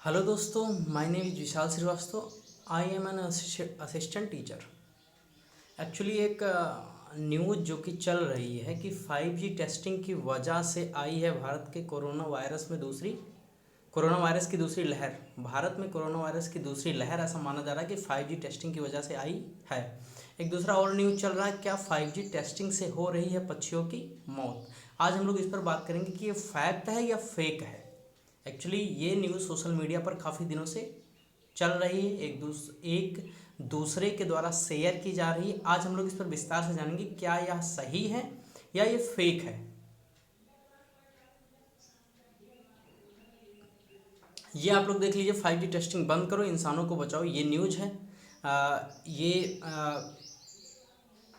Hello दोस्तों, my name is Vishal Srivastava. I am an assistant teacher. Actually एक news जो कि चल रही है कि 5G टेस्टिंग की वजह से आई है भारत के कोरोना वायरस की दूसरी लहर। भारत में कोरोना वायरस की दूसरी लहर ऐसा माना जा रहा है कि 5G टेस्टिंग की वजह से आई है। एक दूसरा और न्यूज़ चल रहा है, क्या 5G टेस्टिंग से हो रही है पक्षियों की मौत। आज हम लोग इस पर बात करेंगे कि ये फैक्ट है या फेक है। एक्चुअली ये न्यूज़ सोशल मीडिया पर काफ़ी दिनों से चल रही है, एक दूसरे के द्वारा शेयर की जा रही है। आज हम लोग इस पर विस्तार से जानेंगे क्या यह सही है या ये फेक है। ये आप लोग देख लीजिए, 5G टेस्टिंग बंद करो, इंसानों को बचाओ, ये न्यूज़ है। ये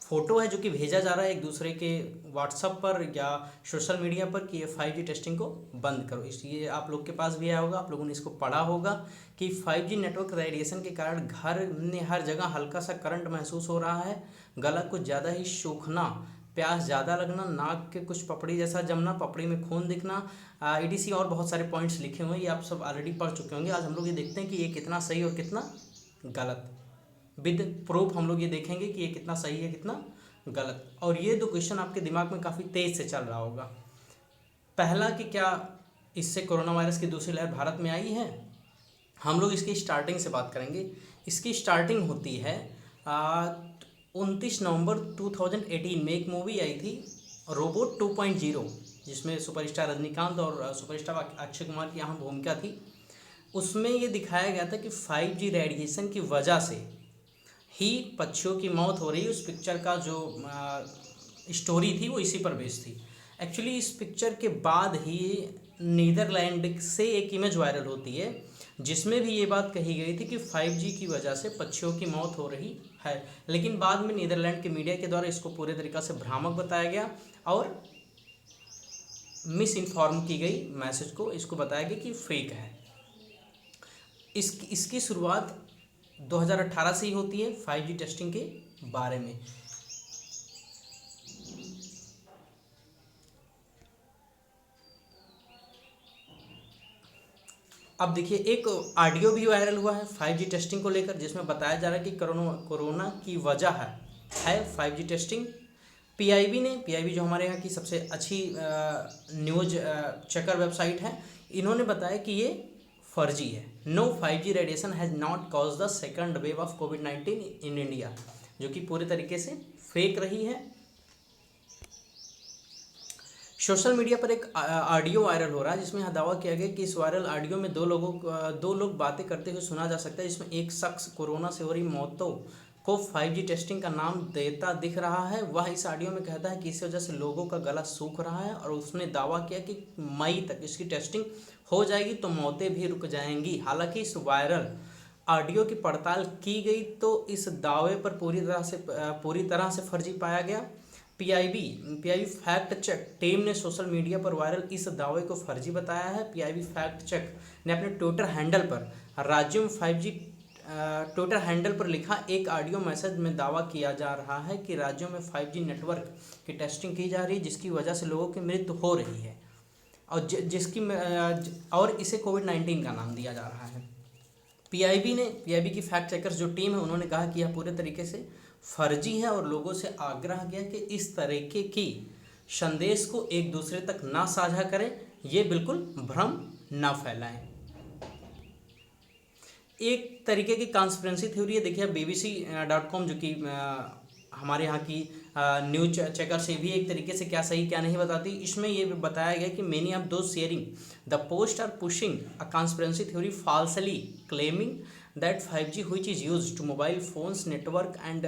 फोटो है जो कि भेजा जा रहा है एक दूसरे के व्हाट्सएप पर या सोशल मीडिया पर कि ये 5G टेस्टिंग को बंद करो। इसलिए आप लोग के पास भी आया होगा, आप लोगों ने इसको पढ़ा होगा कि 5G नेटवर्क रेडिएशन के कारण घर में हर जगह हल्का सा करंट महसूस हो रहा है, गला कुछ ज़्यादा ही सूखना, प्यास ज़्यादा लगना, नाक के कुछ पपड़ी जैसा जमना, पपड़ी में खून दिखना, EDC और बहुत सारे पॉइंट्स लिखे हुए हैं। ये आप सब ऑलरेडी पढ़ चुके होंगे। आज हम लोग ये देखते हैं कि ये कितना सही और कितना गलत। विद प्रूफ हम लोग ये देखेंगे कि ये कितना सही है कितना गलत। और ये दो क्वेश्चन आपके दिमाग में काफ़ी तेज से चल रहा होगा। पहला कि क्या इससे कोरोना वायरस की दूसरी लहर भारत में आई है। हम लोग इसकी स्टार्टिंग से बात करेंगे। इसकी स्टार्टिंग होती है 29 नवंबर 2018 में एक मूवी आई थी रोबोट 2.0, जिसमें सुपरस्टार रजनीकांत और सुपरस्टार अक्षय कुमार की अहम भूमिका थी। उसमें ये दिखाया गया था कि 5G रेडिएशन की वजह से ही पक्षियों की मौत हो रही है। उस पिक्चर का जो स्टोरी थी वो इसी पर बेस्ड थी। एक्चुअली इस पिक्चर के बाद ही नीदरलैंड से एक इमेज वायरल होती है जिसमें भी ये बात कही गई थी कि 5G की वजह से पक्षियों की मौत हो रही है। लेकिन बाद में नीदरलैंड के मीडिया के द्वारा इसको पूरे तरीक़ा से भ्रामक बताया गया और मिस इन्फॉर्म की गई मैसेज को, इसको बताया गया कि फेक है। इसकी शुरुआत 2018 से ही होती है 5G टेस्टिंग के बारे में। अब देखिए, एक ऑडियो भी वायरल हुआ है 5G टेस्टिंग को लेकर, जिसमें बताया जा रहा है कि कोरोना की वजह है 5G टेस्टिंग। पीआईबी जो हमारे यहाँ की सबसे अच्छी न्यूज़ चेकर वेबसाइट है, इन्होंने बताया कि ये फर्जी है। No 5G radiation has not cause the second wave of कोविड-19 इन इंडिया, जो कि पूरे तरीके से फेक रही है। सोशल मीडिया पर एक ऑडियो वायरल हो रहा है जिसमें यह दावा किया गया कि इस वायरल ऑडियो में दो लोग बातें करते हुए सुना जा सकता है, जिसमें एक शख्स कोरोना से हो रही मौतों को 5G टेस्टिंग का नाम देता दिख रहा है। वह इस ऑडियो में कहता है कि इस वजह से लोगों का गला सूख रहा है और उसने दावा किया कि मई तक इसकी टेस्टिंग हो जाएगी तो मौतें भी रुक जाएंगी। हालांकि इस वायरल ऑडियो की पड़ताल की गई तो इस दावे पर पूरी तरह से फर्जी पाया गया। पीआईबी फैक्ट चेक टीम ने सोशल मीडिया पर वायरल इस दावे को फर्जी बताया है। पीआईबी फैक्ट चेक ने अपने ट्विटर हैंडल पर राज्यों में 5G ट्विटर हैंडल पर लिखा एक ऑडियो मैसेज में दावा किया जा रहा है कि राज्यों में 5G नेटवर्क की टेस्टिंग की जा रही है, जिसकी वजह से लोगों की मृत्यु हो रही है और इसे कोविड-19 का नाम दिया जा रहा है। पीआईबी की फैक्ट चेकर्स जो टीम है, उन्होंने कहा कि यह पूरे तरीके से फर्जी है और लोगों से आग्रह किया कि इस तरीके की संदेश को एक दूसरे तक ना साझा करें, ये बिल्कुल भ्रम ना फैलाएं। एक तरीके की कॉन्स्पिरेंसी थ्योरी है। देखिए, BBC.com जो कि हमारे यहाँ की न्यूज चेकर से भी एक तरीके से क्या सही क्या नहीं बताती। इसमें ये बताया गया कि many of those sharing the post are pushing a conspiracy theory falsely claiming that 5G which is used to mobile phones network and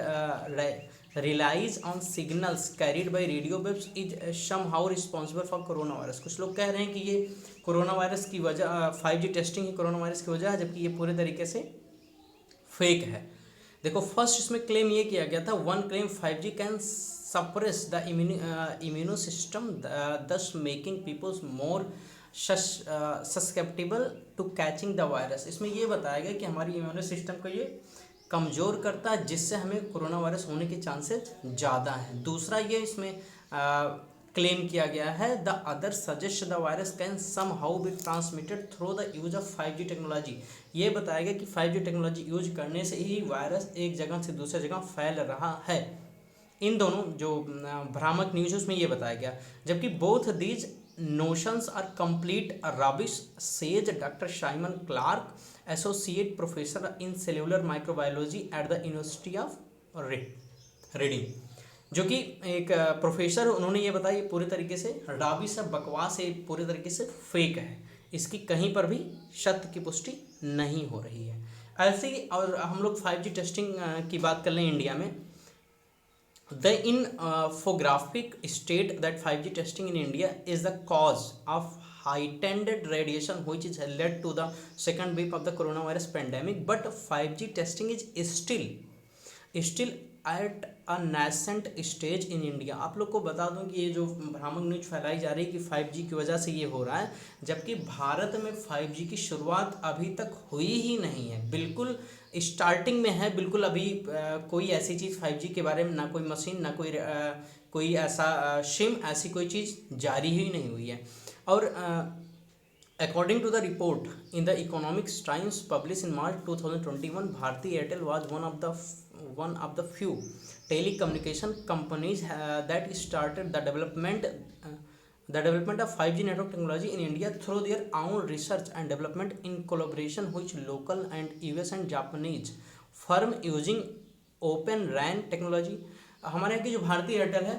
relies on signals carried by radio waves is somehow responsible for corona virus. कुछ लोग कह रहे हैं कि ये corona virus की वजह 5G testing ही corona virus की वजह है, जबकि ये पूरे तरीके से फेक है। देखो, फर्स्ट इसमें क्लेम ये किया गया था, one claim 5G can suppress the immuno system thus making peoples more susceptible to catching the virus. इसमें ये बताया गया कि हमारी इम्यूनो सिस्टम को ये कमज़ोर करता है, जिससे हमें कोरोना वायरस होने के चांसेस ज़्यादा हैं। दूसरा ये इसमें क्लेम किया गया है। The other suggest the virus can somehow be transmitted through the use of 5G technology. ये बताया गया कि 5G टेक्नोलॉजी यूज करने से ही वायरस एक जगह से दूसरी जगह फैल रहा है। इन दोनों जो भ्रामक न्यूज उसमें ये बताया गया, जबकि both these notions are complete rubbish says doctor Simon Clark, associate professor in cellular microbiology at the university of Reading, जो कि एक प्रोफेसर, उन्होंने ये बताया ये पूरी तरीके से रबिश है, बकवास है, पूरी तरीके से फेक है, इसकी कहीं पर भी सत्य की पुष्टि नहीं हो रही है। ऐसे ही और हम लोग 5G टेस्टिंग की बात कर लें इंडिया में, the infographic state that 5G testing in India is the cause of heightened radiation which is led to the second wave of the coronavirus pandemic, but 5G testing is still at a nascent stage in India। आप लोग को बता दूं कि ये जो भ्रामक news फैलाई जा रही है कि 5G की वजह से ये हो रहा है, जबकि भारत में 5G की शुरुआत अभी तक हुई ही नहीं है, बिल्कुल स्टार्टिंग में है, बिल्कुल अभी कोई ऐसी चीज़ 5G के बारे में ना कोई मशीन ना कोई ऐसा सिम ऐसी कोई चीज़ जारी ही नहीं हुई है। और according to the report in the Economics Times publish in March 2021, Bharti Airtel was one of the few telecommunication companies that started the development of 5G network technology in India through their own research and development in collaboration with local and US and Japanese firm using Open RAN technology। हमारे यहाँ की जो Bharti Airtel है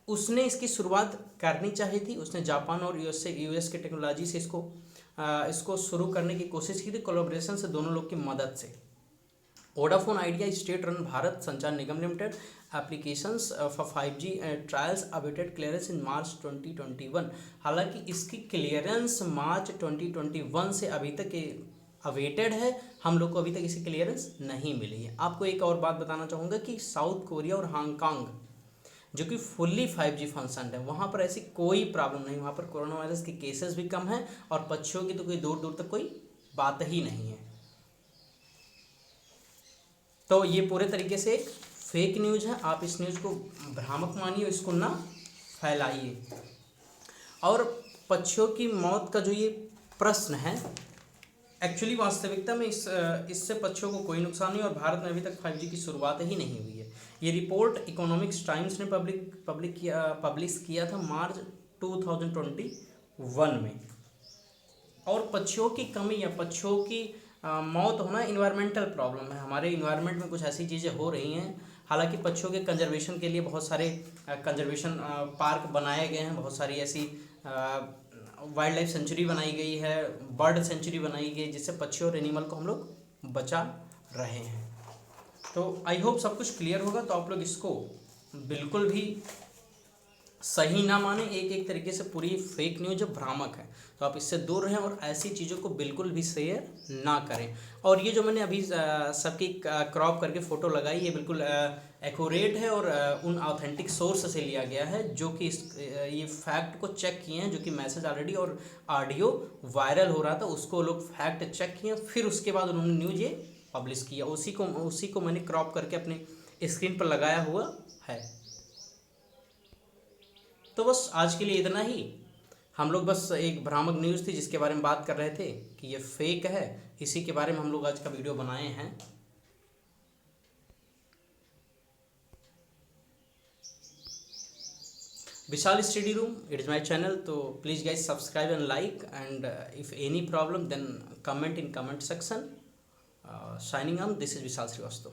उसने इसकी शुरुआत करनी चाहिए थी, उसने जापान और यूएस के टेक्नोलॉजी से इसको शुरू करने की कोशिश की थी, कोलैबोरेशन से, दोनों लोग की मदद से। Vodafone Idea state run Bharat Sanchar Nigam limited applications for 5G trials awaited clearance in March 2021। हालांकि इसकी क्लियरेंस मार्च 2021 से अभी तक अवेटेड है, हम लोग को अभी तक इसकी क्लियरेंस नहीं मिली है। आपको एक और बात बताना चाहूँगा कि साउथ कोरिया और हांगकांग जो कि फुल्ली 5G फंक्शन है, वहाँ पर ऐसी कोई प्रॉब्लम नहीं, वहाँ पर कोरोना वायरस के केसेस भी कम हैं और पक्षियों की तो कोई दूर दूर तक कोई बात ही नहीं है। तो ये पूरे तरीके से एक फेक न्यूज़ है, आप इस न्यूज़ को भ्रामक मानिए, इसको ना फैलाइए। और पक्षियों की मौत का जो ये प्रश्न है, एक्चुअली वास्तविकता में इससे पक्षियों को कोई नुकसान नहीं और भारत में अभी तक 5G की शुरुआत ही नहीं हुई है। ये रिपोर्ट इकोनॉमिक्स टाइम्स ने पब्लिश किया था March 2021 में। और पक्षियों की कमी या पक्षियों की मौत होना इन्वायरमेंटल प्रॉब्लम है, हमारे इन्वायरमेंट में कुछ ऐसी चीज़ें हो रही हैं। हालांकि पक्षियों के कंजर्वेशन के लिए बहुत सारे कंजर्वेशन पार्क बनाए गए हैं, बहुत सारी ऐसी वाइल्ड लाइफ सेंचुरी बनाई गई है, बर्ड सेंचुरी बनाई गई, जिससे पक्षियों और एनिमल को हम लोग बचा रहे हैं। तो आई होप सब कुछ क्लियर होगा। तो आप लोग इसको बिल्कुल भी सही ना माने, एक तरीके से पूरी फेक न्यूज भ्रामक है, तो आप इससे दूर रहें और ऐसी चीज़ों को बिल्कुल भी शेयर ना करें। और ये जो मैंने अभी सबकी क्रॉप करके फ़ोटो लगाई, ये बिल्कुल एक्यूरेट है और उन ऑथेंटिक सोर्स से लिया गया है, जो कि ये फैक्ट को चेक किए हैं, जो कि मैसेज ऑलरेडी और ऑडियो वायरल हो रहा था, उसको लोग फैक्ट चेक किए, फिर उसके बाद उन्होंने न्यूज़ ये पब्लिश किया, उसी को मैंने क्रॉप करके अपने स्क्रीन पर लगाया हुआ है। तो बस आज के लिए इतना ही, हम लोग बस एक भ्रामक न्यूज़ थी जिसके बारे में बात कर रहे थे कि ये फेक है, इसी के बारे में हम लोग आज का वीडियो बनाए हैं। Vishal study room, it is my channel, तो please guys subscribe and like, and if any problem then comment in comment section. Signing on, this is Vishal Srivastava.